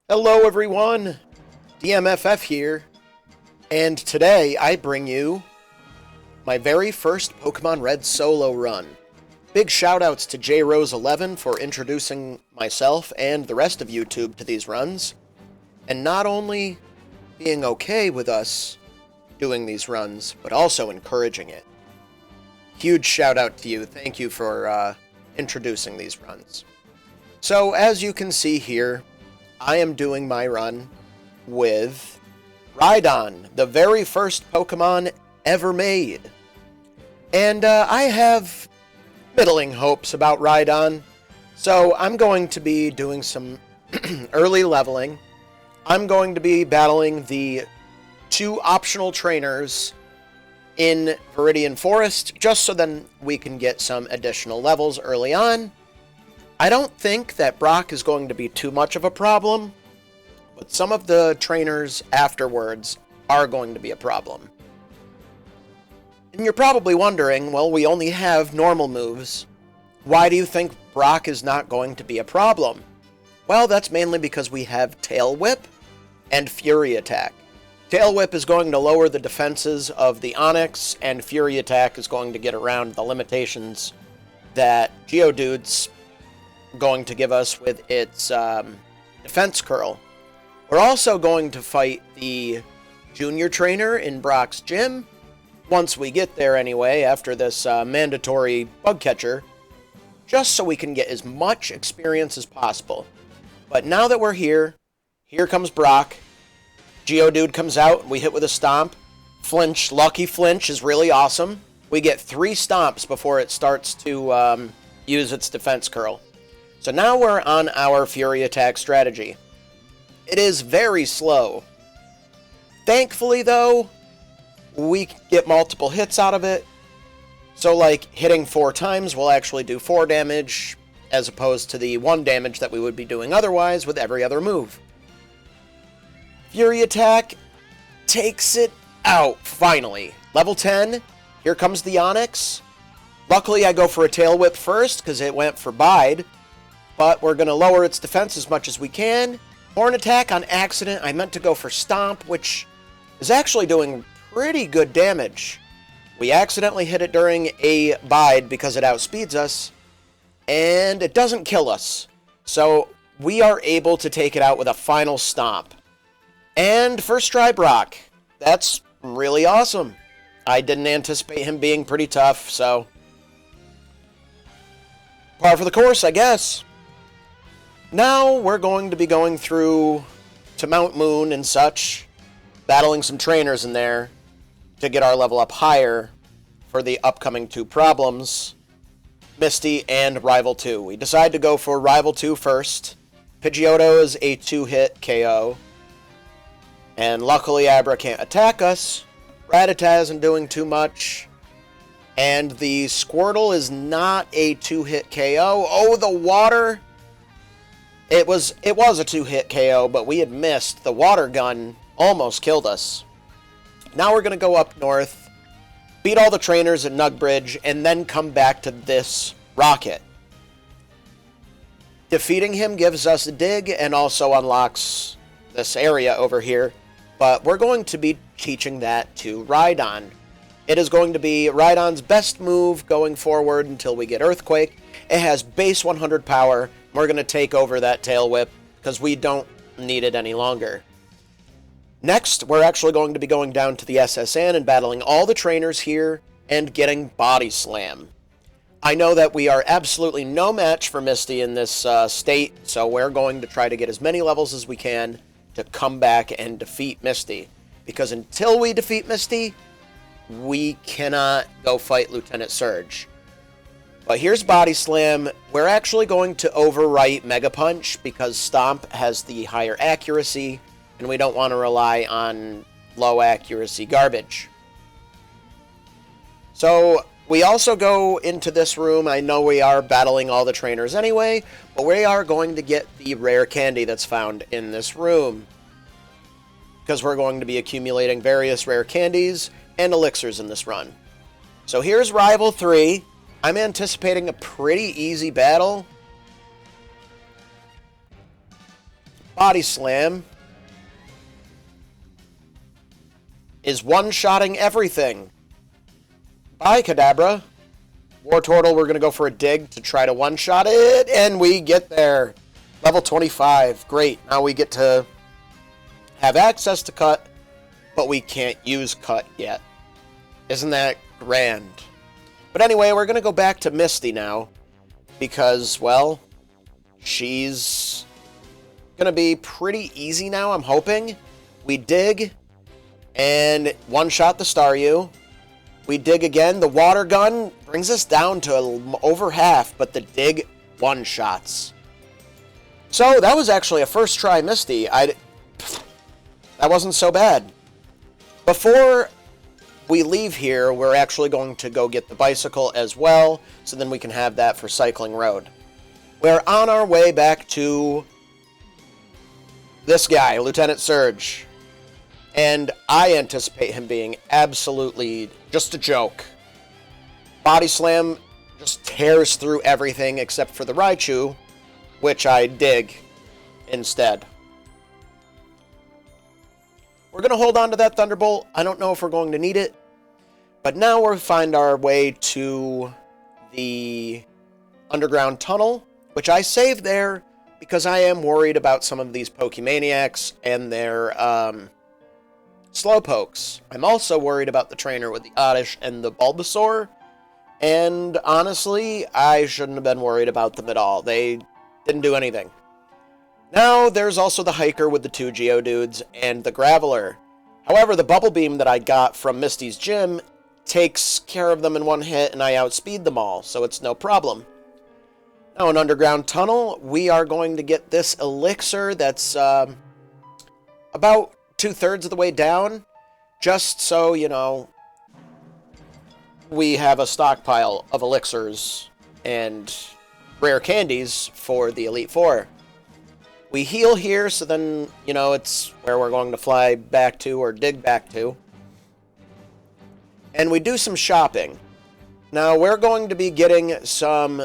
Hello everyone, DMFF here, and today I bring you my very first Pokemon Red solo run. Big shoutouts to JRose11 for introducing myself and the rest of YouTube to these runs, and not only being okay with us doing these runs, but also encouraging it. Huge shout out to you, thank you for introducing these runs. So as you can see here, I am doing my run with Rhydon, the very first Pokemon ever made. And I have middling hopes about Rhydon, so I'm going to be doing some early leveling. I'm going to be battling the 2 optional trainers in Viridian Forest, just so then we can get some additional levels early on. I don't think that Brock is going to be too much of a problem, but some of the trainers afterwards are going to be a problem. And you're probably wondering, well, we only have normal moves. Why do you think Brock is not going to be a problem? Well, that's mainly because we have Tail Whip and Fury Attack. Tail Whip is going to lower the defenses of the Onix, and Fury Attack is going to get around the limitations that Geodude's going to give us with its defense curl. We're also going to fight the junior trainer in Brock's gym, once we get there anyway, after this mandatory bug catcher, just so we can get as much experience as possible. But now that we're here comes Brock. Geodude comes out, we hit with a stomp. Flinch, Lucky Flinch is really awesome. We get 3 stomps before it starts to use its defense curl. So now we're on our Fury Attack strategy. It is very slow. Thankfully, though, we get multiple hits out of it. So, like, hitting 4 times will actually do 4 damage, as opposed to the 1 damage that we would be doing otherwise with every other move. Fury Attack takes it out, finally. Level 10, here comes the Onix. Luckily, I go for a Tail Whip first, because it went for Bide. But we're going to lower its defense as much as we can. Horn Attack on accident. I meant to go for Stomp, which is actually doing pretty good damage. We accidentally hit it during a Bide because it outspeeds us. And it doesn't kill us. So we are able to take it out with a final Stomp. And first try Brock. That's really awesome. I didn't anticipate him being pretty tough, so par for the course, I guess. Now we're going to be going through to Mount Moon and such, battling some trainers in there to get our level up higher for the upcoming 2 problems, Misty and Rival 2. We decide to go for Rival 2 first. Pidgeotto is a 2-hit KO. And luckily Abra can't attack us. Rattata isn't doing too much. And the Squirtle is not a 2-hit KO. Oh, the water! It was a 2-hit KO, but we had missed. The water gun almost killed us. Now we're going to go up north, beat all the trainers at Nugbridge, and then come back to this rocket. Defeating him gives us a dig and also unlocks this area over here, but we're going to be teaching that to Rhydon. It is going to be Rhydon's best move going forward until we get Earthquake. It has base 100 power. We're going to take over that Tail Whip because we don't need it any longer. Next, we're actually going to be going down to the SSN and battling all the trainers here and getting Body Slam. I know that we are absolutely no match for Misty in this state, so we're going to try to get as many levels as we can to come back and defeat Misty. Because until we defeat Misty, we cannot go fight Lieutenant Surge. But here's Body Slam. We're actually going to overwrite Mega Punch because Stomp has the higher accuracy, and we don't want to rely on low accuracy garbage. So we also go into this room. I know we are battling all the trainers anyway, but we are going to get the rare candy that's found in this room, because we're going to be accumulating various rare candies and elixirs in this run. So here's Rival 3. I'm anticipating a pretty easy battle. Body Slam is one-shotting everything. Bye, Kadabra. War Turtle, we're going to go for a dig to try to one-shot it, and we get there. Level 25. Great. Now we get to have access to Cut, but we can't use Cut yet. Isn't that grand? But anyway, we're going to go back to Misty now, because, well, she's going to be pretty easy now, I'm hoping. We dig, and one-shot the Staryu. We dig again. The water gun brings us down to over half, but the dig one-shots. So, that was actually a first try Misty. That wasn't so bad. Before we leave here, we're actually going to go get the bicycle as well, so then we can have that for Cycling Road. We're on our way back to this guy, Lieutenant Surge. And I anticipate him being absolutely just a joke. Body Slam just tears through everything except for the Raichu, which I dig instead. We're going to hold on to that Thunderbolt. I don't know if we're going to need it. But now we'll find our way to the underground tunnel, which I saved there because I am worried about some of these Pokemaniacs and their Slowpokes. I'm also worried about the trainer with the Oddish and the Bulbasaur. And honestly, I shouldn't have been worried about them at all. They didn't do anything. Now, there's also the Hiker with the 2 Geodudes and the Graveler. However, the Bubble Beam that I got from Misty's gym takes care of them in one hit, and I outspeed them all, so it's no problem. Now, an underground tunnel, we are going to get this elixir that's about 2/3 of the way down, just so, you know, we have a stockpile of elixirs and rare candies for the Elite Four. We heal here, so then, you know, it's where we're going to fly back to or dig back to. And we do some shopping. Now, we're going to be getting some,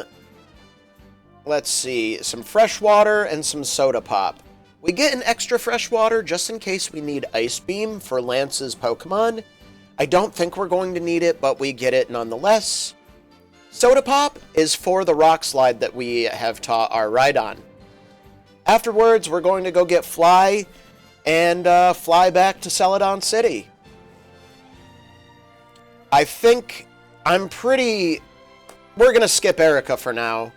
let's see, some fresh water and some soda pop. We get an extra fresh water just in case we need Ice Beam for Lance's Pokemon. I don't think we're going to need it, but we get it nonetheless. Soda pop is for the rock slide that we have taught our Rhydon. Afterwards, we're going to go get Fly and fly back to Celadon City. I think we're going to skip Erica for now,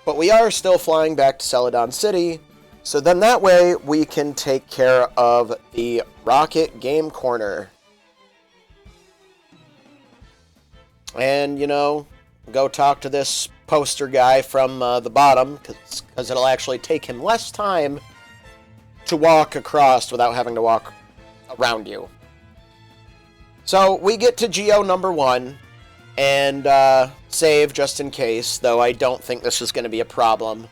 but we are still flying back to Celadon City, so then that way we can take care of the Rocket Game Corner. And, you know, go talk to this poster guy from the bottom, because it'll actually take him less time to walk across without having to walk around you. So we get to Geo number 1 and save just in case, though I don't think this is going to be a problem.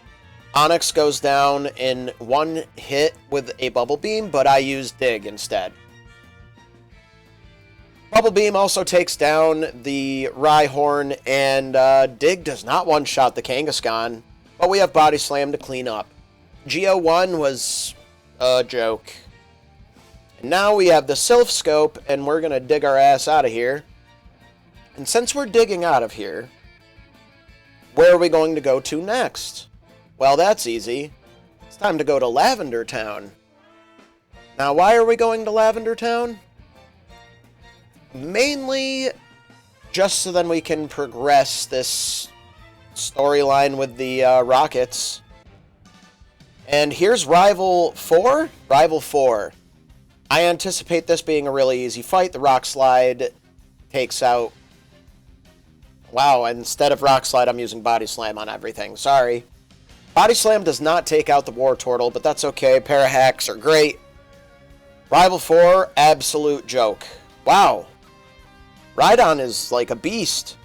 Onix goes down in one hit with a Bubble Beam, but I use Dig instead. Bubble Beam also takes down the Rhyhorn, and Dig does not one-shot the Kangaskhan, but we have Body Slam to clean up. Geo 1 was a joke. And now we have the Sylph Scope, and we're going to dig our ass out of here. And since we're digging out of here, where are we going to go to next? Well, that's easy. It's time to go to Lavender Town. Now, why are we going to Lavender Town? Mainly just so then we can progress this storyline with the Rockets. And here's Rival 4. Rival 4. I anticipate this being a really easy fight. The Rock Slide takes out... Wow, instead of Rock Slide, I'm using Body Slam on everything. Sorry. Body Slam does not take out the War Turtle, but that's okay. Parahacks are great. Rival 4, absolute joke. Wow. Rhydon is like a beast.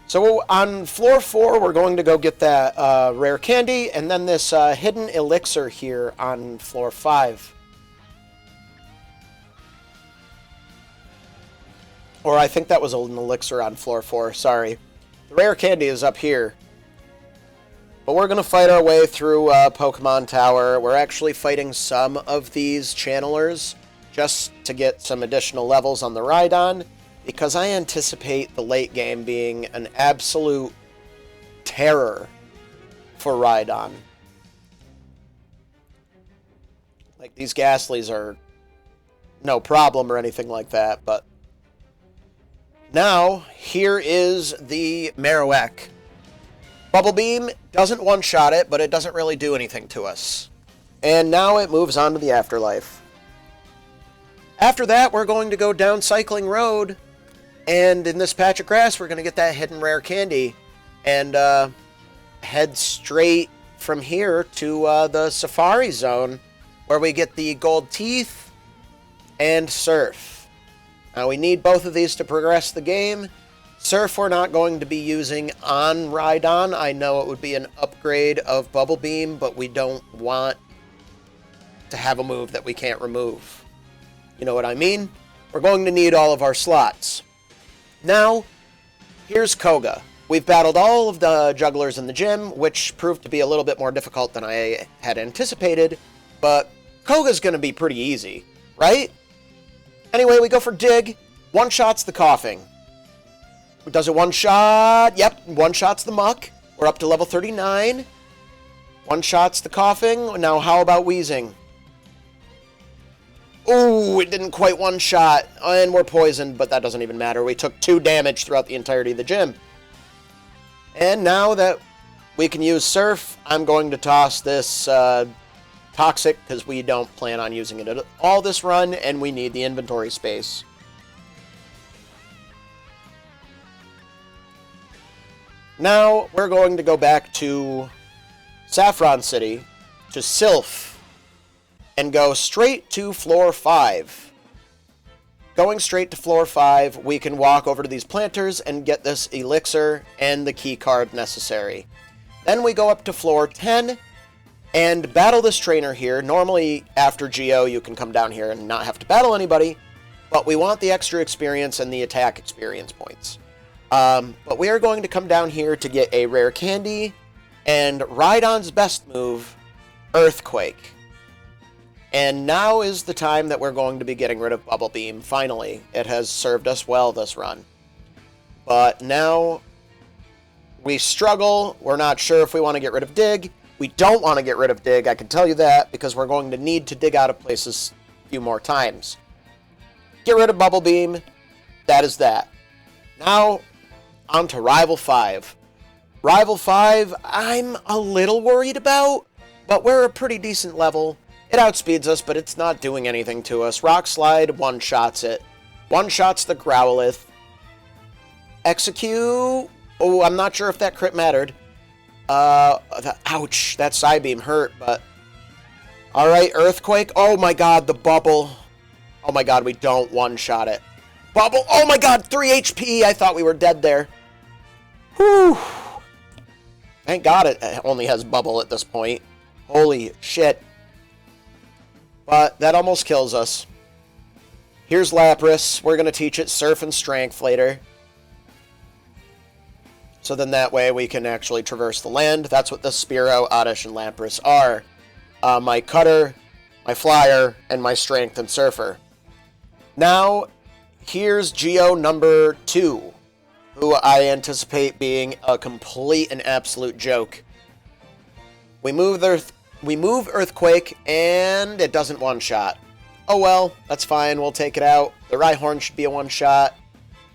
So on floor 4, we're going to go get that rare candy, and then this hidden elixir here on floor 5. Or I think that was an elixir on floor 4, sorry. The rare candy is up here. But we're going to fight our way through Pokemon Tower. We're actually fighting some of these channelers just to get some additional levels on the Rhydon, because I anticipate the late game being an absolute terror for Rhydon. Like, these Ghastlies are no problem or anything like that, but now, here is the Marowak. Bubble Beam doesn't one-shot it, but it doesn't really do anything to us. And now it moves on to the Afterlife. After that, we're going to go down Cycling Road, and in this patch of grass, we're going to get that hidden rare candy, and head straight from here to the Safari Zone, where we get the Gold Teeth and Surf. Now, we need both of these to progress the game. Surf we're not going to be using on Rhydon. I know it would be an upgrade of Bubble Beam, but we don't want to have a move that we can't remove. You know what I mean? We're going to need all of our slots. Now, here's Koga. We've battled all of the jugglers in the gym, which proved to be a little bit more difficult than I had anticipated, but Koga's going to be pretty easy, right? Anyway, we go for Dig. One-shots the Coughing. Does it one-shot? Yep, one-shots the Muck. We're up to level 39. One-shots the Coughing. Now, how about Wheezing? Ooh, it didn't quite one-shot. And we're poisoned, but that doesn't even matter. We took 2 damage throughout the entirety of the gym. And now that we can use Surf, I'm going to toss this Toxic, because we don't plan on using it at all this run, and we need the inventory space. Now, we're going to go back to Saffron City, to Sylph, and go straight to floor 5. Going straight to floor 5, we can walk over to these planters and get this elixir and the key card necessary. Then we go up to floor 10 and battle this trainer here. Normally, after Geo, you can come down here and not have to battle anybody, but we want the extra experience and the attack experience points. But we are going to come down here to get a rare candy, and Rhydon's best move, Earthquake. And now is the time that we're going to be getting rid of Bubble Beam, finally. It has served us well this run. But now we struggle. We're not sure if we want to get rid of Dig. We don't want to get rid of Dig, I can tell you that, because we're going to need to dig out of places a few more times. Get rid of Bubble Beam. That is that. Now, on to Rival 5. Rival 5, I'm a little worried about, but we're a pretty decent level. It outspeeds us, but it's not doing anything to us. Rock Slide one-shots it. One-shots the Growlithe. Execute. Oh, I'm not sure if that crit mattered. Ouch, that Psybeam hurt, but... Alright, Earthquake. Oh my god, the bubble. Oh my god, we don't one-shot it. Bubble. Oh my god, 3 HP. I thought we were dead there. Whew. Thank god it only has bubble at this point. Holy shit. But that almost kills us. Here's Lapras. We're going to teach it Surf and Strength later. So then that way we can actually traverse the land. That's what the Spearow, Oddish, and Lapras are. My Cutter, my Flyer, and my Strength and Surfer. Now, here's Geo number 2, who I anticipate being a complete and absolute joke. We move Earthquake, and it doesn't one-shot. Oh well, that's fine, we'll take it out. The Rhyhorn should be a one-shot.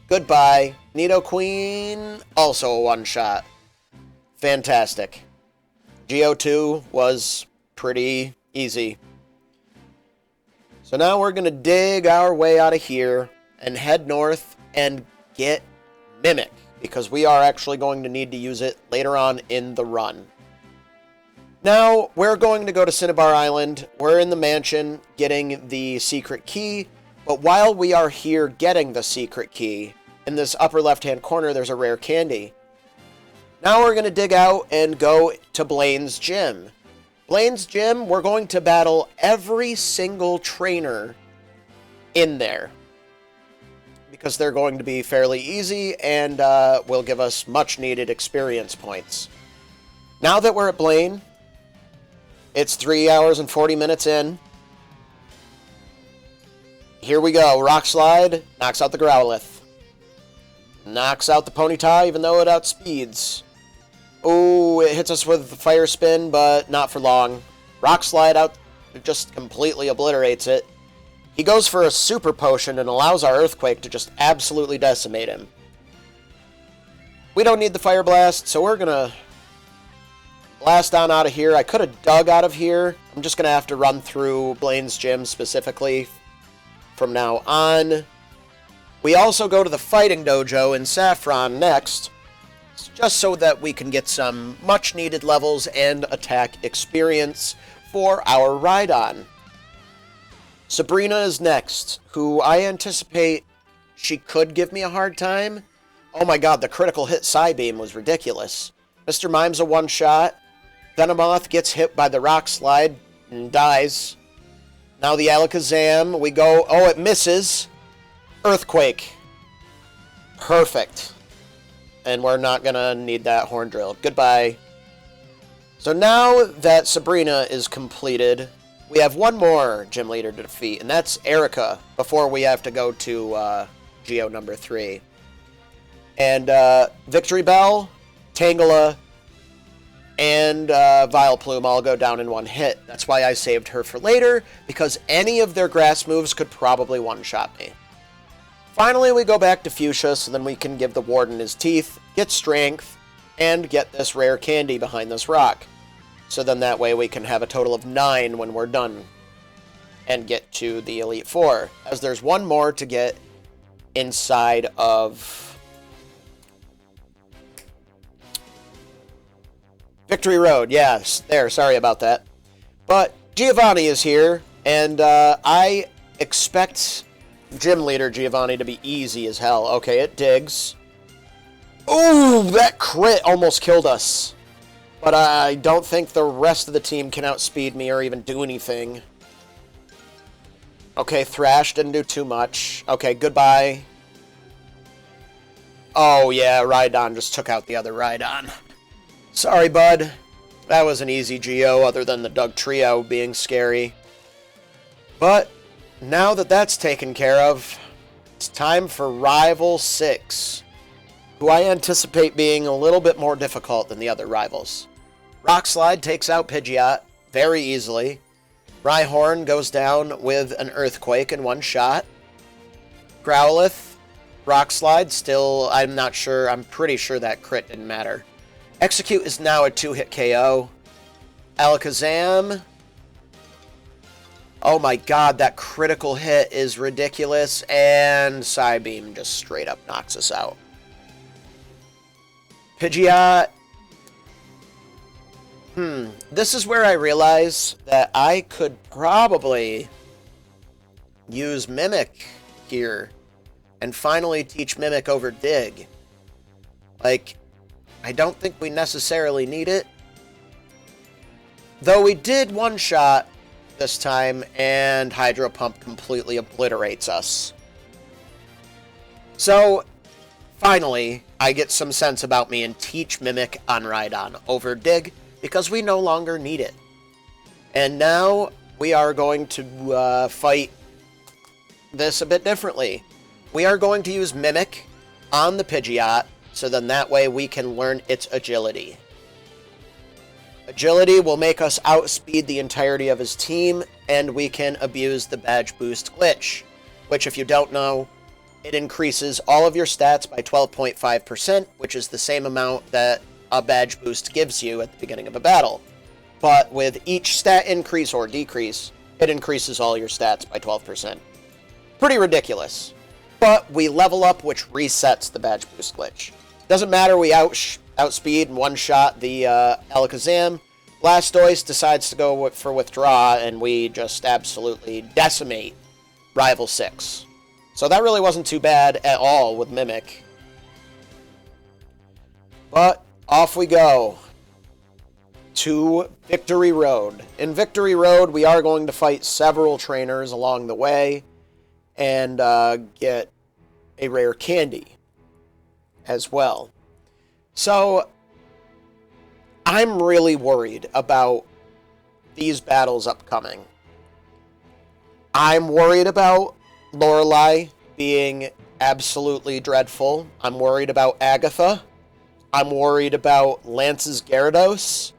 Goodbye. Nidoqueen, also a one-shot. Fantastic. Geo 2 was pretty easy. So now we're going to dig our way out of here and head north and get Mimic, because we are actually going to need to use it later on in the run. Now, we're going to go to Cinnabar Island. We're in the mansion getting the secret key, but while we are here getting the secret key, in this upper left-hand corner, there's a rare candy. Now we're going to dig out and go to Blaine's gym. Blaine's gym, we're going to battle every single trainer in there, because they're going to be fairly easy and will give us much-needed experience points. Now that we're at Blaine, it's 3 hours and 40 minutes in. Here we go. Rock Slide knocks out the Growlithe. Knocks out the Ponyta, even though it outspeeds. Ooh, it hits us with the Fire Spin, but not for long. Rock Slide out just completely obliterates it. He goes for a Super Potion and allows our Earthquake to just absolutely decimate him. We don't need the Fire Blast, so we're gonna blast on out of here. I could have dug out of here. I'm just gonna have to run through Blaine's gym specifically from now on. We also go to the Fighting Dojo in Saffron next, just so that we can get some much-needed levels and attack experience for our Rhydon. Sabrina is next, who I anticipate she could give me a hard time. Oh my god, the critical hit Psybeam was ridiculous. Mr. Mime's a one-shot. Venomoth gets hit by the Rock Slide and dies. Now the Alakazam, we go... Oh, it misses. Earthquake. Perfect. And we're not going to need that Horn Drill. Goodbye. So now that Sabrina is completed, we have one more gym leader to defeat, and that's Erica, before we have to go to Geo number 3. And Victory Bell, Tangela, and Vileplume all go down in one hit. That's why I saved her for later, because any of their grass moves could probably one-shot me. Finally, we go back to Fuchsia, so then we can give the Warden his teeth, get strength, and get this rare candy behind this rock. So then that way we can have a total of 9 when we're done and get to the Elite Four, as there's one more to get inside of Victory Road. Yes, there, sorry about that. But Giovanni is here, and I expect Gym Leader Giovanni to be easy as hell. Okay, it digs. Ooh, that crit almost killed us. But I don't think the rest of the team can outspeed me or even do anything. Okay, Thrash didn't do too much. Okay, goodbye. Oh, yeah, Rhydon just took out the other Rhydon. Sorry, bud. That was an easy Geo, other than the Doug Trio being scary. But now that that's taken care of, it's time for Rival 6, who I anticipate being a little bit more difficult than the other rivals. Rock Slide takes out Pidgeot very easily. Rhyhorn goes down with an Earthquake in one shot. Growlithe, Rock Slide, still, I'm not sure, I'm pretty sure that crit didn't matter. Execute is now a 2-hit KO. Alakazam. Oh my god, that critical hit is ridiculous. And Psybeam just straight up knocks us out. Pidgeot. This is where I realize that I could probably use Mimic here and finally teach Mimic over Dig. Like, I don't think we necessarily need it. Though we did one-shot this time, and Hydro Pump completely obliterates us. So, finally, I get some sense about me and teach Mimic on Rhydon over Dig, because we no longer need it. And now, we are going to fight this a bit differently. We are going to use Mimic on the Pidgeot, so then that way we can learn its agility. Agility will make us outspeed the entirety of his team, and we can abuse the Badge Boost glitch, which, if you don't know, it increases all of your stats by 12.5%, which is the same amount that a Badge Boost gives you at the beginning of a battle. But with each stat increase or decrease, it increases all your stats by 12%. Pretty ridiculous. But we level up, which resets the Badge Boost glitch. Doesn't matter, we outspeed and one-shot the Alakazam. Blastoise decides to go for Withdraw, and we just absolutely decimate Rival 6. So that really wasn't too bad at all with Mimic. But off we go to Victory Road. In Victory Road, we are going to fight several trainers along the way and get a rare candy as well. So, I'm really worried about these battles upcoming. I'm worried about Lorelei being absolutely dreadful. I'm worried about Agatha. I'm worried about Lance's Gyarados.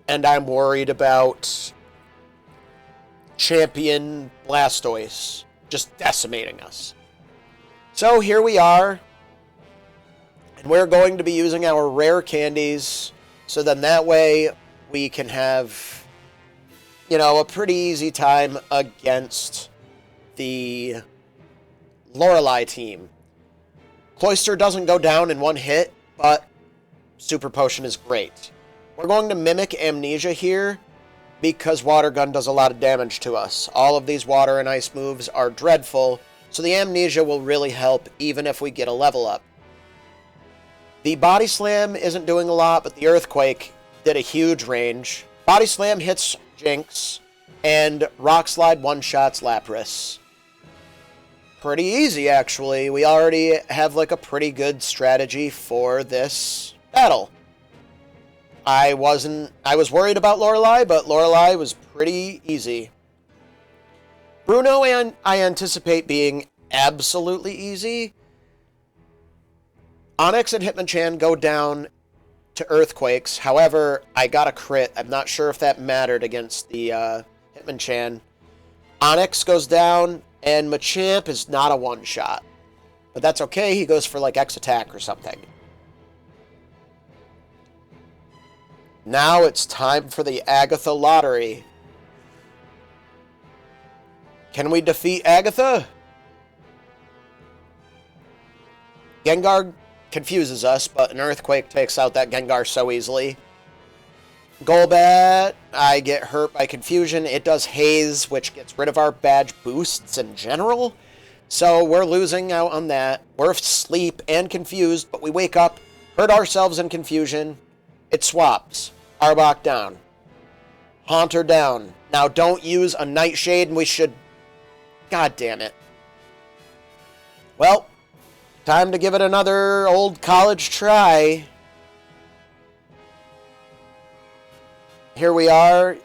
And I'm worried about Champion Blastoise just decimating us. So here we are. And we're going to be using our rare candies. So then that way we can have, you know, a pretty easy time against the Lorelei team. Cloyster doesn't go down in one hit, but Super Potion is great. We're going to mimic Amnesia here because Water Gun does a lot of damage to us. All of these water and ice moves are dreadful, so the Amnesia will really help even if we get a level up. The Body Slam isn't doing a lot, but the Earthquake did a huge range. Body Slam hits Jinx, and Rock Slide one-shots Lapras. Pretty easy, actually. We already have, like, a pretty good strategy for this battle. I was worried about Lorelei, but Lorelei was pretty easy. Bruno, and I anticipate being absolutely easy. Onix and Hitmonchan go down to Earthquakes. However, I got a crit. I'm not sure if that mattered against the Hitmonchan. Onix goes down, and Machamp is not a one-shot. But that's okay. He goes for, like, X-Attack or something. Now it's time for the Agatha Lottery. Can we defeat Agatha? Gengar confuses us, but an Earthquake takes out that Gengar so easily. Golbat, I get hurt by Confusion. It does Haze, which gets rid of our badge boosts in general. So we're losing out on that. We're asleep and confused, but we wake up, hurt ourselves in Confusion. It swaps. Arbok down. Haunter down. Now don't use a Nightshade, and we should... God damn it. Well, time to give it another old college try. Here we are.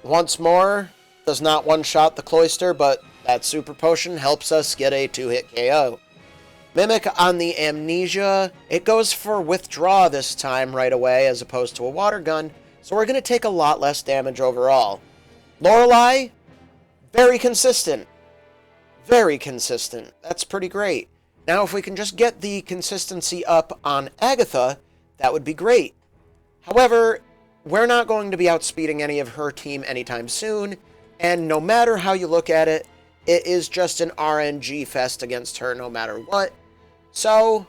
Once more. Does not one-shot the Cloyster, but that Super Potion helps us get a 2-hit KO. Mimic on the Amnesia. It goes for Withdraw this time right away as opposed to a Water Gun, so we're going to take a lot less damage overall. Lorelei, very consistent. Very consistent. That's pretty great. Now, if we can just get the consistency up on Agatha, that would be great. However, we're not going to be outspeeding any of her team anytime soon, and no matter how you look at it, it is just an RNG fest against her no matter what. So,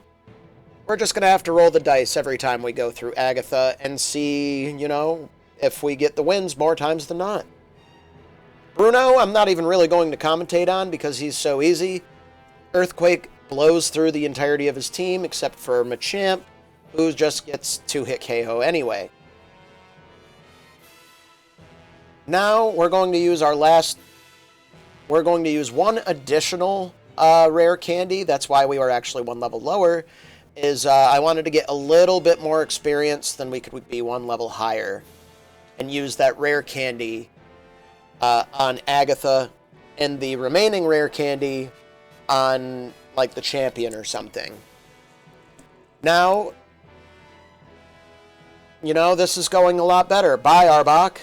we're just going to have to roll the dice every time we go through Agatha and see, you know, if we get the wins more times than not. Bruno, I'm not even really going to commentate on because he's so easy. Earthquake blows through the entirety of his team except for Machamp, who just gets 2-hit KO anyway. Now, we're going to use our last... We're going to use one additional rare candy. That's why we were actually one level lower. I wanted to get a little bit more experience than we could be one level higher. And use that rare candy on Agatha. And the remaining rare candy on, like, the champion or something. Now, you know, this is going a lot better. Bye, Arbok.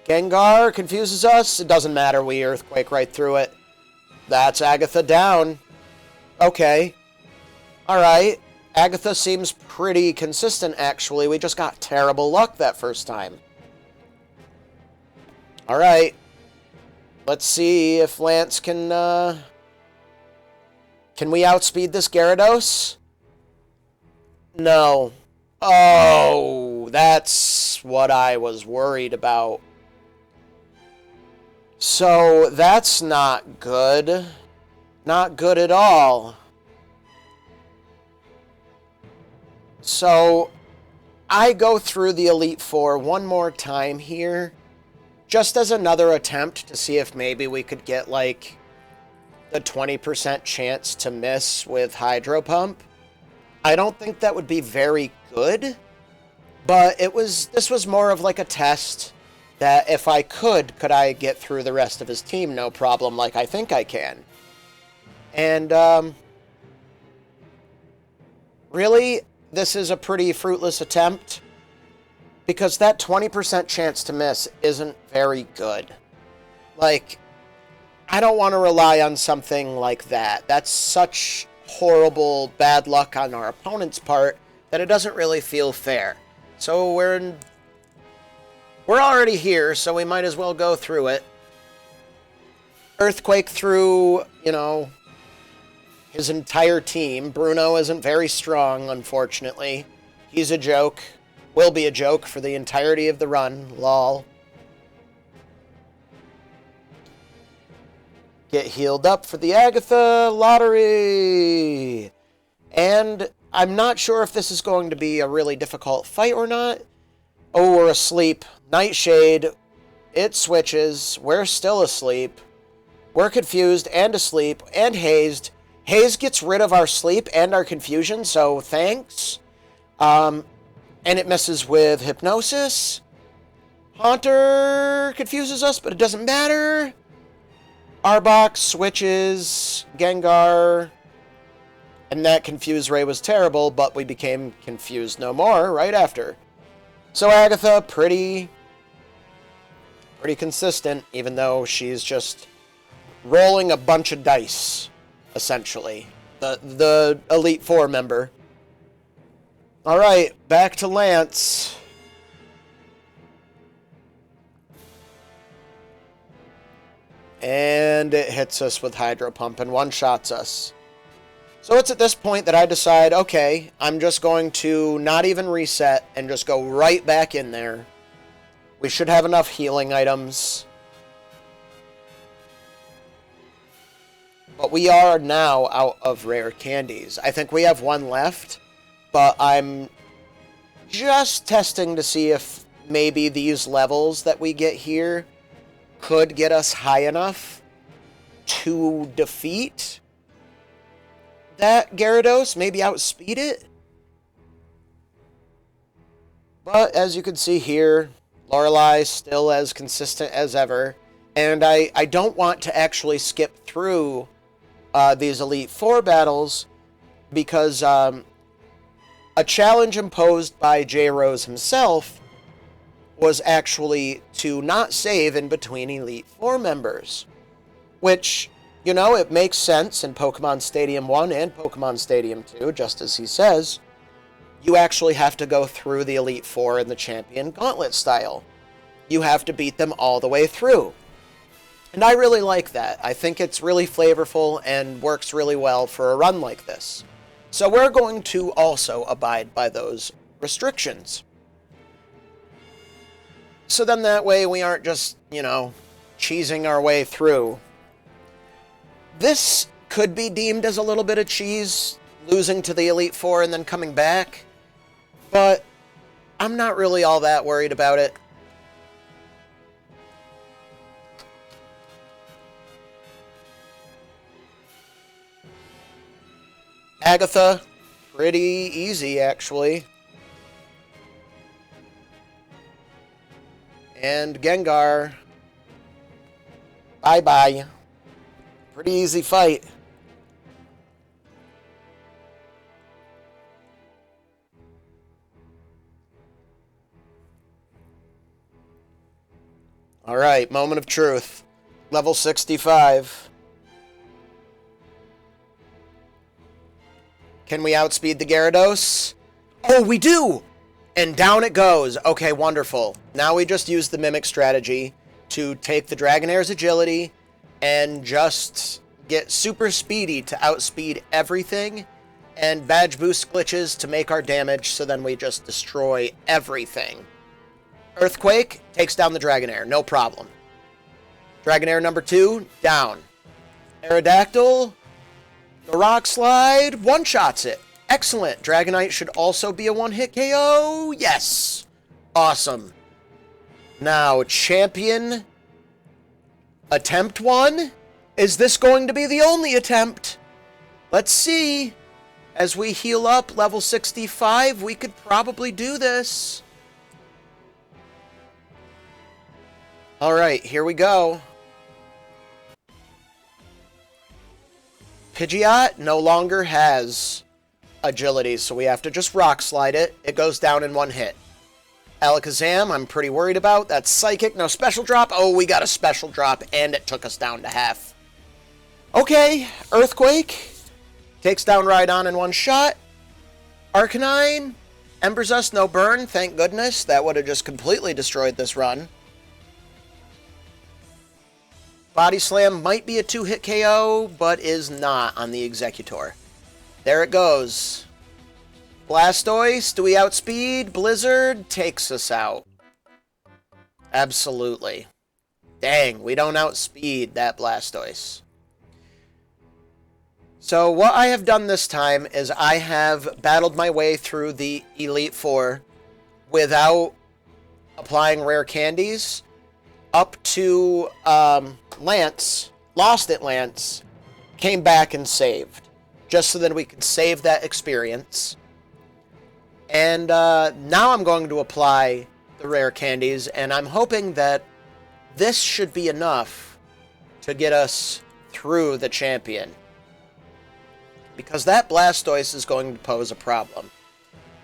Gengar confuses us. It doesn't matter. We Earthquake right through it. That's Agatha down. Okay. Alright. Agatha seems pretty consistent, actually. We just got terrible luck that first time. Alright. Let's see if Lance can we outspeed this Gyarados? No. Oh, that's what I was worried about. So, that's not good. Not good at all. So, I go through the Elite Four one more time here, just as another attempt to see if maybe we could get, like, the 20% chance to miss with Hydro Pump. I don't think that would be very good, But this was more of like a test that if I could I get through the rest of his team no problem, like I think I can. And, really, this is a pretty fruitless attempt, because that 20% chance to miss isn't very good. Like, I don't want to rely on something like that. That's such horrible bad luck on our opponent's part that it doesn't really feel fair. So we're already here, so we might as well go through it. Earthquake through, you know, his entire team. Bruno isn't very strong, unfortunately. He's a joke. Will be a joke for the entirety of the run. Lol. Get healed up for the Agatha lottery. And I'm not sure if this is going to be a really difficult fight or not. Oh, we're asleep. Nightshade. It switches. We're still asleep. We're confused and asleep and hazed. Haze gets rid of our sleep and our confusion, so thanks. And it messes with hypnosis. Haunter confuses us, but it doesn't matter. Arbok switches. Gengar. And that confused Ray was terrible, but we became confused no more right after. So Agatha, pretty consistent, even though she's just rolling a bunch of dice, essentially. The Elite Four member. Alright, back to Lance. And it hits us with Hydro Pump and one-shots us. So it's at this point that I decide, okay, I'm just going to not even reset and just go right back in there. We should have enough healing items. But we are now out of rare candies. I think we have one left, but I'm just testing to see if maybe these levels that we get here could get us high enough to defeat that Gyarados, maybe outspeed it. But as you can see here, Lorelei still as consistent as ever. And I don't want to actually skip through these Elite Four battles because a challenge imposed by J. Rose himself was actually to not save in between Elite Four members. Which, you know, it makes sense in Pokemon Stadium 1 and Pokemon Stadium 2, just as he says. You actually have to go through the Elite Four in the Champion Gauntlet style. You have to beat them all the way through. And I really like that. I think it's really flavorful and works really well for a run like this. So we're going to also abide by those restrictions. So then that way we aren't just, you know, cheesing our way through. This could be deemed as a little bit of cheese, losing to the Elite Four and then coming back. But I'm not really all that worried about it. Agatha, pretty easy actually. And Gengar, bye-bye. Pretty easy fight. Alright, moment of truth. Level 65. Can we outspeed the Gyarados? Oh, we do! And down it goes. Okay, wonderful. Now we just use the Mimic strategy to take the Dragonair's agility and just get super speedy to outspeed everything, and badge boost glitches to make our damage, so then we just destroy everything. Earthquake takes down the Dragonair, no problem. Dragonair number 2, down. Aerodactyl, the Rock Slide, one-shots it. Excellent. Dragonite should also be a one-hit KO. Yes. Awesome. Now, Champion Attempt 1. Is this going to be the only attempt? Let's see. As we heal up level 65, we could probably do this. Alright, here we go. Pidgeot no longer has agility, so we have to just rock slide it. It goes down in one hit. Alakazam, I'm pretty worried about. That's Psychic. No special drop. Oh, we got a special drop, and it took us down to half. Okay, Earthquake takes down Rhydon in one shot. Arcanine embers us, no burn. Thank goodness. That would have just completely destroyed this run. Body Slam might be a 2-hit KO, but is not on the Executor. There it goes. Blastoise, do we outspeed? Blizzard takes us out. Absolutely. Dang, we don't outspeed that Blastoise. So what I have done this time is I have battled my way through the Elite Four without applying rare candies up to Lance, lost at Lance, came back and saved. Just so that we could save that experience. And now I'm going to apply the rare candies, and I'm hoping that this should be enough to get us through the champion. Because that Blastoise is going to pose a problem.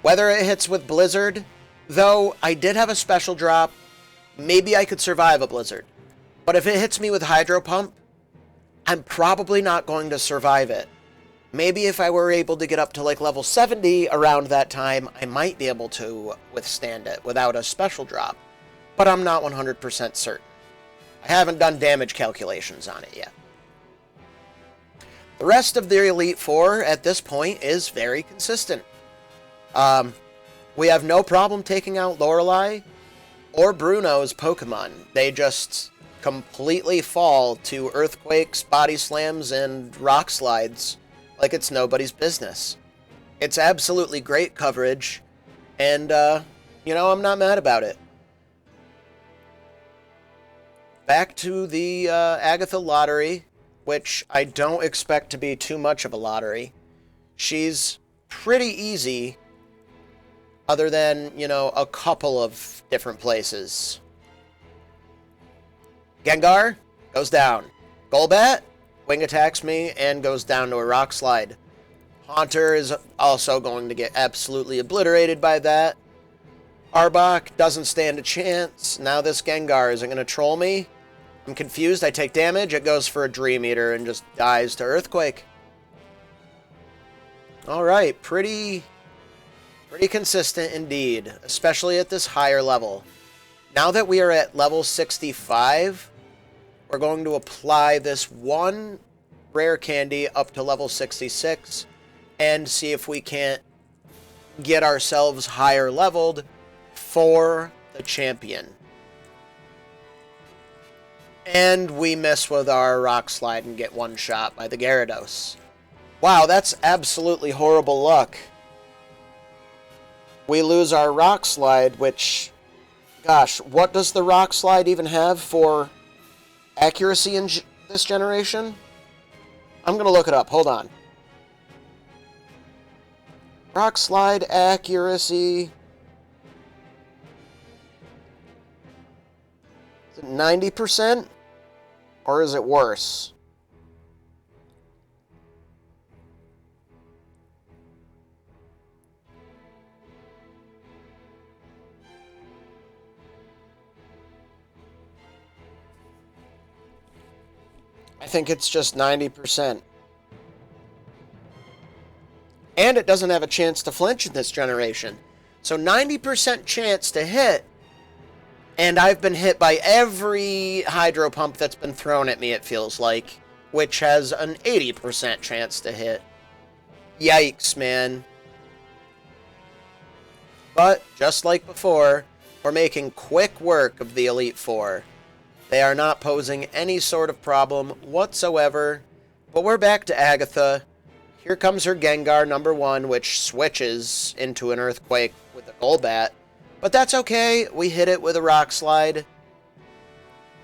Whether it hits with Blizzard, though I did have a special drop, maybe I could survive a Blizzard. But if it hits me with Hydro Pump, I'm probably not going to survive it. Maybe if I were able to get up to like level 70 around that time, I might be able to withstand it without a special drop. But I'm not 100% certain. I haven't done damage calculations on it yet. The rest of the Elite Four at this point is very consistent. We have no problem taking out Lorelei or Bruno's Pokemon. They just completely fall to Earthquakes, Body Slams, and Rock Slides like it's nobody's business. It's absolutely great coverage, and, you know, I'm not mad about it. Back to the Agatha lottery, which I don't expect to be too much of a lottery. She's pretty easy, other than, you know, a couple of different places. Gengar goes down. Golbat wing attacks me and goes down to a rock slide. Haunter is also going to get absolutely obliterated by that. Arbok doesn't stand a chance. Now this Gengar isn't going to troll me. I'm confused. I take damage. It goes for a Dream Eater and just dies to Earthquake. Alright, pretty consistent indeed, especially at this higher level. Now that we are at level 65, we're going to apply this one rare candy up to level 66 and see if we can't get ourselves higher leveled for the champion. And we miss with our Rock Slide and get one shot by the Gyarados. Wow, that's absolutely horrible luck. We lose our Rock Slide, which, gosh, what does the Rock Slide even have for accuracy in this generation? I'm going to look it up. Hold on. Rock Slide accuracy. Is it 90%? Or is it worse? I think it's just 90%. And it doesn't have a chance to flinch in this generation. So 90% chance to hit. And I've been hit by every Hydro Pump that's been thrown at me, it feels like. Which has an 80% chance to hit. Yikes, man. But, just like before, we're making quick work of the Elite Four. They are not posing any sort of problem whatsoever. But we're back to Agatha. Here comes her Gengar number 1, which switches into an Earthquake with a Golbat. But that's okay. We hit it with a Rock Slide.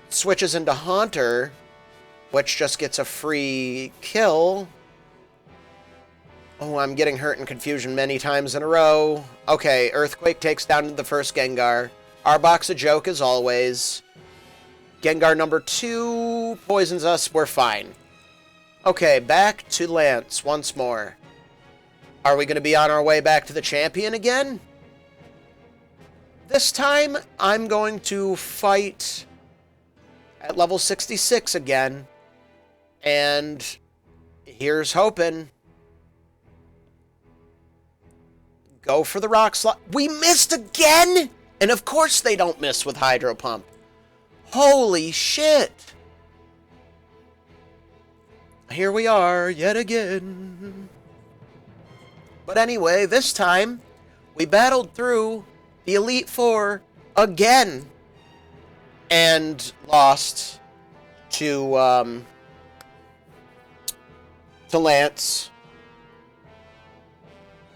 Switches into Haunter, which just gets a free kill. Oh, I'm getting hurt and confusion many times in a row. Okay, Earthquake takes down the first Gengar. Arbok's a joke as always. Gengar number 2 poisons us. We're fine. Okay, back to Lance once more. Are we going to be on our way back to the champion again? This time, I'm going to fight at level 66 again. And here's hoping. Go for the rock slide. We missed again? And of course they don't miss with Hydro Pump. Holy shit. Here we are yet again. But anyway, this time we battled through the Elite Four again and lost to Lance,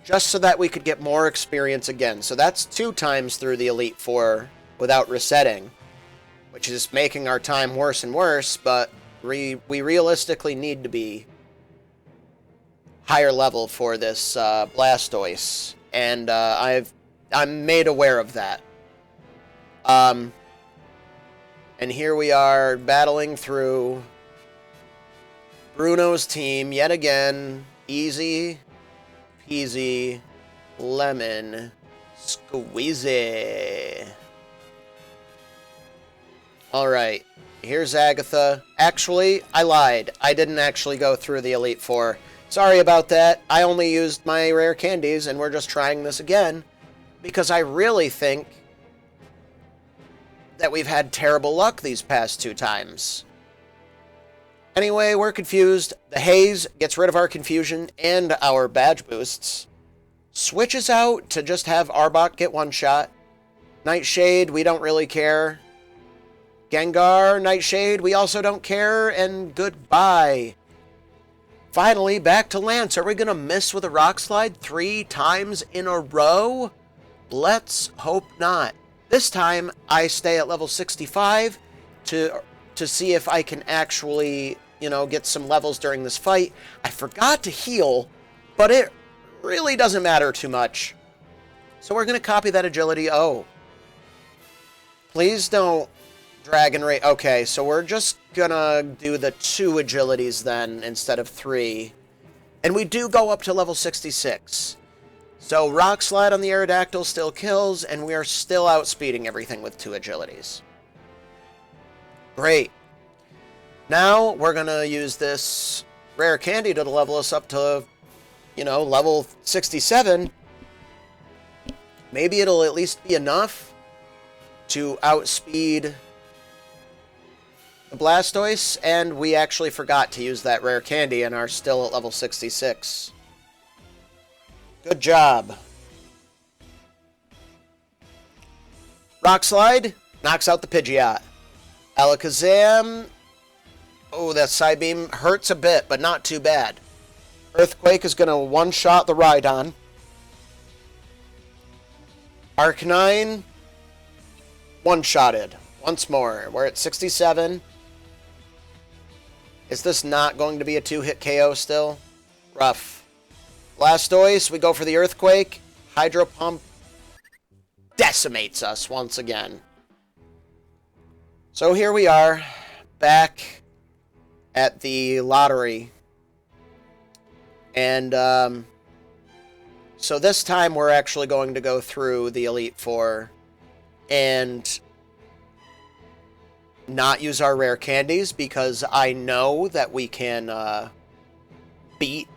just so that we could get more experience again. So that's 2 times through the Elite Four without resetting, which is making our time worse and worse, but we realistically need to be higher level for this Blastoise, and I'm made aware of that. And here we are battling through Bruno's team yet again. Easy peasy lemon squeezy. Alright, here's Agatha. Actually, I lied. I didn't actually go through the Elite Four. Sorry about that. I only used my rare candies, and we're just trying this again because I really think that we've had terrible luck these past 2 times. Anyway, we're confused. The haze gets rid of our confusion and our badge boosts. Switches out to just have Arbok get 1-shot. Nightshade, we don't really care. Gengar, Nightshade, we also don't care, and goodbye. Finally, back to Lance. Are we going to miss with a Rock Slide 3 times in a row? Let's hope not. This time, I stay at level 65 to see if I can actually, get some levels during this fight. I forgot to heal, but it really doesn't matter too much. So we're going to copy that agility. Oh. Please don't Dragon Rage. Okay, so we're just going to do the 2 agilities then instead of 3. And we do go up to level 66. So Rock Slide on the Aerodactyl still kills, and we are still outspeeding everything with 2 agilities. Great. Now we're going to use this rare candy to level us up to, level 67. Maybe it'll at least be enough to outspeed the Blastoise, and we actually forgot to use that rare candy and are still at level 66. Good job. Rock Slide knocks out the Pidgeot. Alakazam. Oh, that Psybeam hurts a bit, but not too bad. Earthquake is going to one-shot the Rhydon. Arcanine. One-shotted. Once more. We're at 67. Is this not going to be a 2-hit KO still? Rough. Blastoise, we go for the Earthquake. Hydro Pump decimates us once again. So here we are, back at the lottery. And, so this time we're actually going to go through the Elite Four and not use our rare candies, because I know that we can beat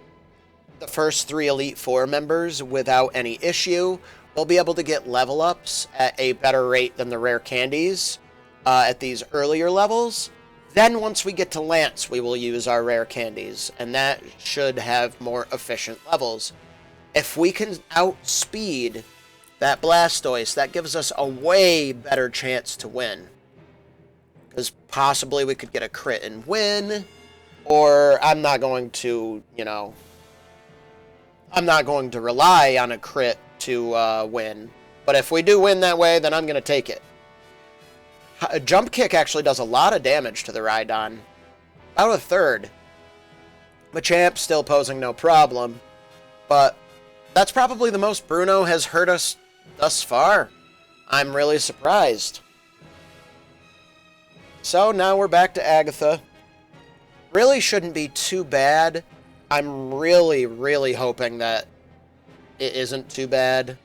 the first 3 Elite Four members without any issue. We'll be able to get level ups at a better rate than the rare candies at these earlier levels. Then once we get to Lance, we will use our rare candies, and that should have more efficient levels. If we can outspeed that Blastoise, that gives us a way better chance to win. Because possibly we could get a crit and win, or I'm not going to, I'm not going to rely on a crit to win. But if we do win that way, then I'm going to take it. A Jump Kick actually does a lot of damage to the Rhydon. About a third. Machamp still posing no problem. But that's probably the most Bruno has hurt us thus far. I'm really surprised. So now we're back to Agatha. Really shouldn't be too bad. I'm really, really hoping that it isn't too bad.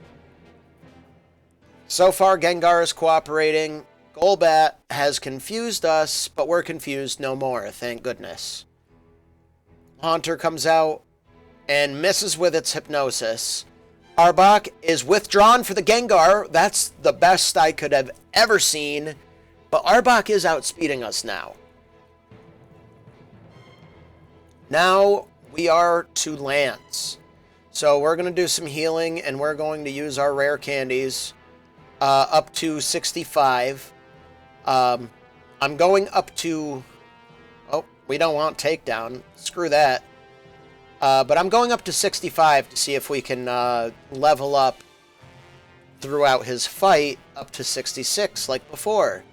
So far, Gengar is cooperating. Golbat has confused us, but we're confused no more, thank goodness. Haunter comes out and misses with its hypnosis. Arbok is withdrawn for the Gengar. That's the best I could have ever seen. But Arbok is outspeeding us now. Now we are to Lance. So we're going to do some healing, and we're going to use our rare candies up to 65. I'm going up to... Oh, we don't want takedown. Screw that. But I'm going up to 65 to see if we can level up throughout his fight up to 66 like before.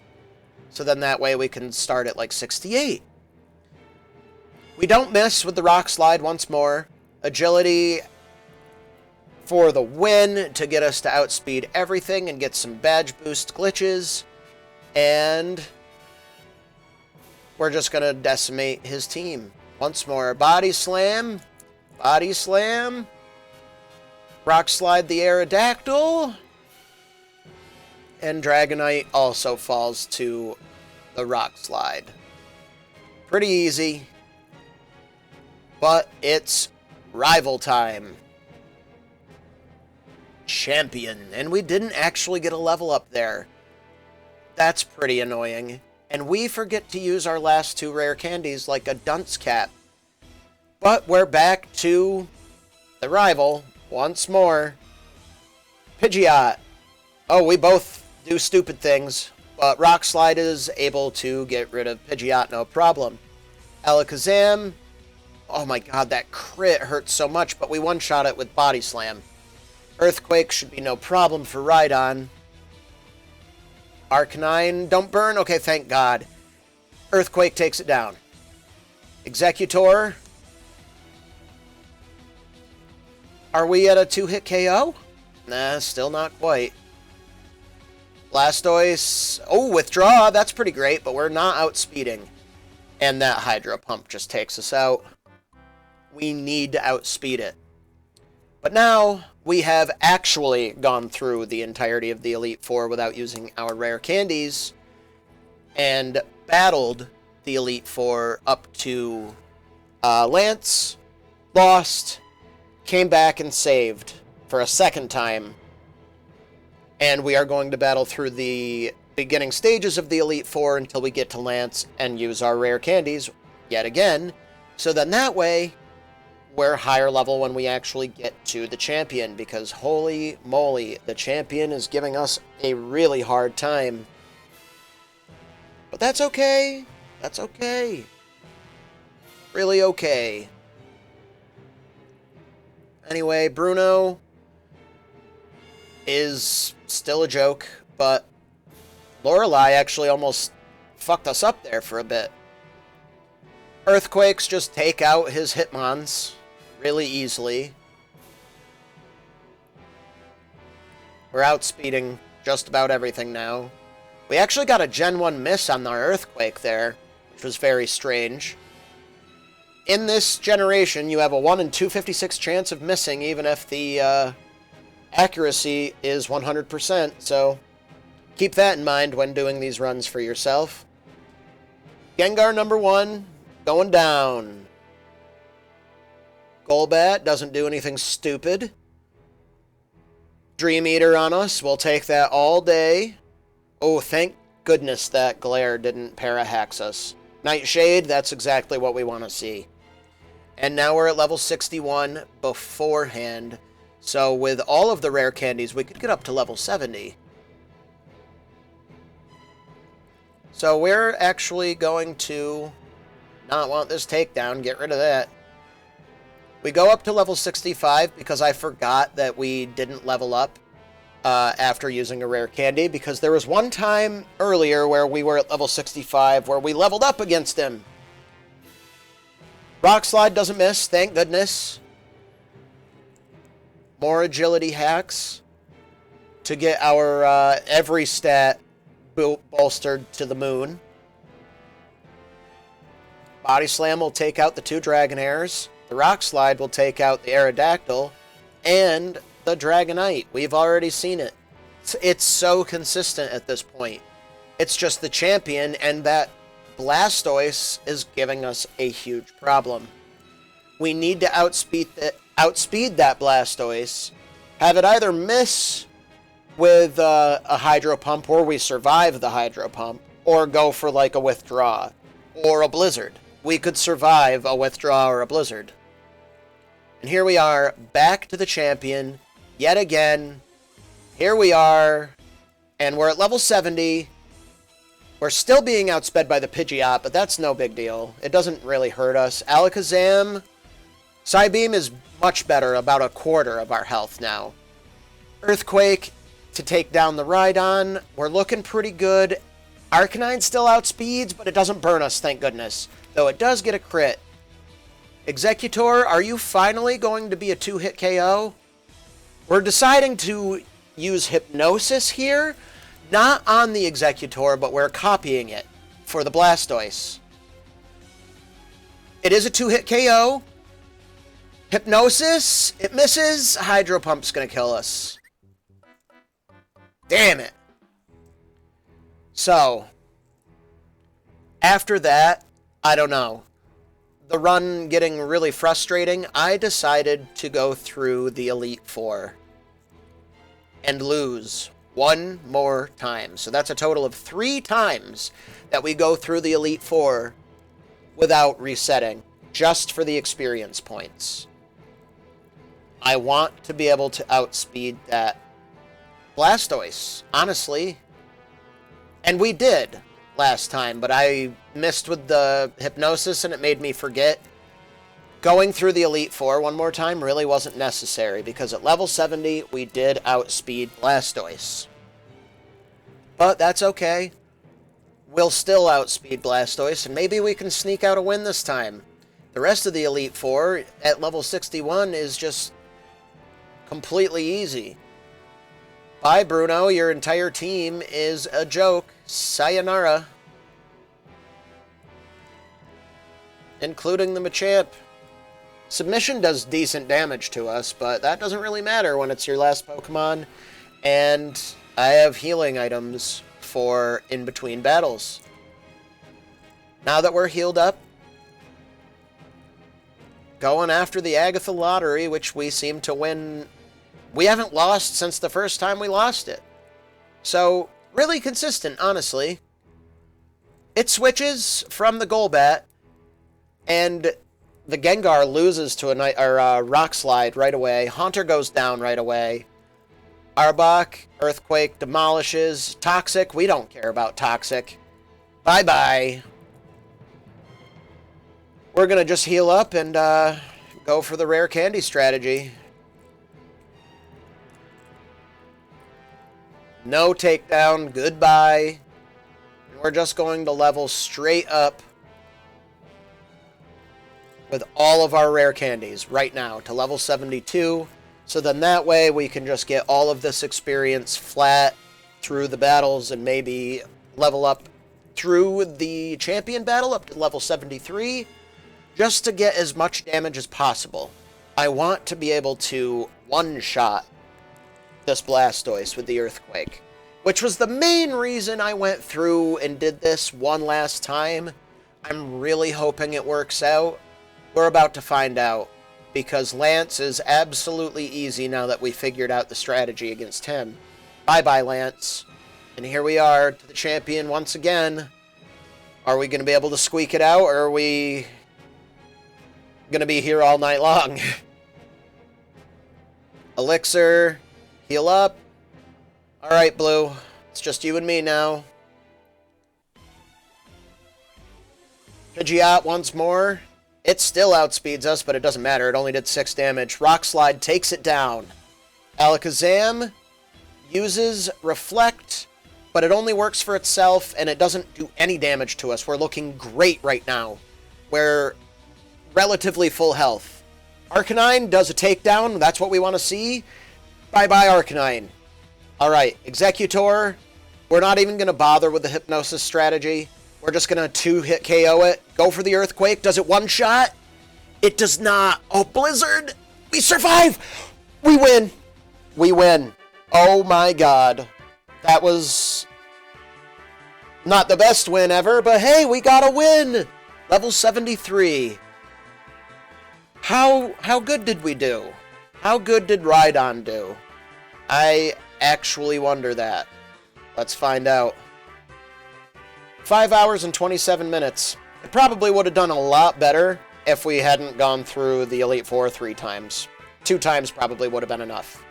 So then that way we can start at like 68. We don't miss with the Rock Slide once more. Agility for the win to get us to outspeed everything and get some badge boost glitches. And we're just going to decimate his team. Once more. Body Slam. Body Slam. Rock Slide the Aerodactyl. And Dragonite also falls to the Rock Slide. Pretty easy. But it's rival time. Champion. And we didn't actually get a level up there. That's pretty annoying. And we forget to use our last two rare candies like a dunce cap. But we're back to the rival once more. Pidgeot. Oh, we both do stupid things. But Rock Slide is able to get rid of Pidgeot, no problem. Alakazam. Oh my god, that crit hurts so much, but we one-shot it with Body Slam. Earthquake should be no problem for Rhydon. Arcanine, don't burn? Okay, thank god. Earthquake takes it down. Executor. Are we at a 2-hit KO? Nah, still not quite. Blastoise. Oh, withdraw. That's pretty great, but we're not outspeeding. And that Hydro Pump just takes us out. We need to outspeed it. But now we have actually gone through the entirety of the Elite Four without using our rare candies and battled the Elite Four up to Lance, lost, came back and saved for a second time. And we are going to battle through the beginning stages of the Elite Four until we get to Lance and use our rare candies yet again. So then that way, we're higher level when we actually get to the champion, because holy moly, the champion is giving us a really hard time. But that's okay. That's okay. Really okay. Anyway, Bruno is still a joke, but Lorelei actually almost fucked us up there for a bit. Earthquakes just take out his Hitmons really easily. We're outspeeding just about everything now. We actually got a Gen 1 miss on our Earthquake there, which was very strange. In this generation, you have a 1 in 256 chance of missing, even if the accuracy is 100%, so keep that in mind when doing these runs for yourself. Gengar number 1, going down. Golbat doesn't do anything stupid. Dream Eater on us, we'll take that all day. Oh, thank goodness that Glare didn't Parahax us. Nightshade, that's exactly what we want to see. And now we're at level 61 beforehand. So with all of the rare candies, we could get up to level 70. So we're actually going to not want this takedown. Get rid of that. We go up to level 65 because I forgot that we didn't level up after using a rare candy, because there was one time earlier where we were at level 65 where we leveled up against him. Rock Slide doesn't miss, thank goodness. More agility hacks to get our every stat bolstered to the moon. Body Slam will take out the 2 Dragonairs. The Rock Slide will take out the Aerodactyl and the Dragonite. We've already seen it. It's so consistent at this point. It's just the champion, and that Blastoise is giving us a huge problem. We need to outspeed that Blastoise, have it either miss with a Hydro Pump, or we survive the Hydro Pump, or go for like a Withdraw or a Blizzard. We could survive a Withdraw or a Blizzard. And here we are, back to the champion, yet again. Here we are, and we're at level 70. We're still being outsped by the Pidgeot, but that's no big deal. It doesn't really hurt us. Alakazam, Psybeam is much better, about a quarter of our health now. Earthquake to take down the Rhydon. We're looking pretty good. Arcanine still outspeeds, but it doesn't burn us, thank goodness. Though it does get a crit. Executor, are you finally going to be a 2-hit KO? We're deciding to use Hypnosis here. Not on the Executor, but we're copying it for the Blastoise. It is a 2-hit KO. Hypnosis, it misses. Hydro Pump's going to kill us. Damn it. So, after that, I don't know. The run getting really frustrating, I decided to go through the Elite Four and lose one more time. So that's a total of 3 times that we go through the Elite Four without resetting, just for the experience points. I want to be able to outspeed that Blastoise, honestly. And we did last time, but I missed with the Hypnosis and it made me forget. Going through the Elite Four one more time really wasn't necessary, because at level 70, we did outspeed Blastoise. But that's okay. We'll still outspeed Blastoise, and maybe we can sneak out a win this time. The rest of the Elite Four at level 61 is just completely easy. Bye, Bruno. Your entire team is a joke. Sayonara. Including the Machamp. Submission does decent damage to us, but that doesn't really matter when it's your last Pokemon. And I have healing items for in between battles. Now that we're healed up, going after the Agatha Lottery, which we seem to win. We haven't lost since the first time we lost it. So, really consistent, honestly. It switches from the Golbat, and the Gengar loses to a Rock Slide right away. Haunter goes down right away. Arbok, Earthquake, demolishes. Toxic, we don't care about Toxic. Bye-bye. We're going to just heal up and go for the rare candy strategy. No takedown, goodbye. We're just going to level straight up with all of our rare candies right now to level 72. So then that way we can just get all of this experience flat through the battles and maybe level up through the champion battle up to level 73 just to get as much damage as possible. I want to be able to one-shot this Blastoise with the Earthquake, which was the main reason I went through and did this one last time. I'm really hoping it works out. We're about to find out, because Lance is absolutely easy now that we figured out the strategy against him. Bye-bye, Lance. And here we are to the champion once again. Are we going to be able to squeak it out, or are we going to be here all night long? Elixir, heal up. Alright, Blue. It's just you and me now. Pidgeot once more. It still outspeeds us, but it doesn't matter. It only did 6 damage. Rock Slide takes it down. Alakazam uses Reflect, but it only works for itself, and it doesn't do any damage to us. We're looking great right now. We're relatively full health. Arcanine does a takedown. That's what we want to see. Bye-bye, Arcanine. Alright, Executor. We're not even going to bother with the Hypnosis strategy. We're just gonna 2-hit KO it. Go for the Earthquake. Does it one-shot? It does not. Oh, Blizzard! We survive! We win! We win. Oh my god. That was not the best win ever, but hey, we got a win! Level 73. How good did we do? How good did Rhydon do? I actually wonder that. Let's find out. 5 hours and 27 minutes. It probably would have done a lot better if we hadn't gone through the Elite Four 3 times. 2 times probably would have been enough.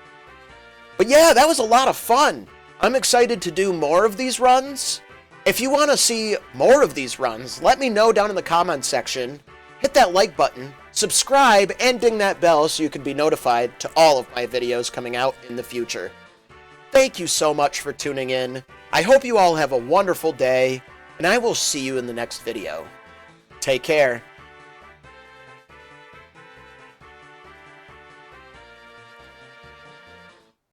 But yeah, that was a lot of fun. I'm excited to do more of these runs. If you want to see more of these runs, let me know down in the comments section. Hit that like button, subscribe, and ding that bell so you can be notified to all of my videos coming out in the future. Thank you so much for tuning in. I hope you all have a wonderful day, and I will see you in the next video. Take care.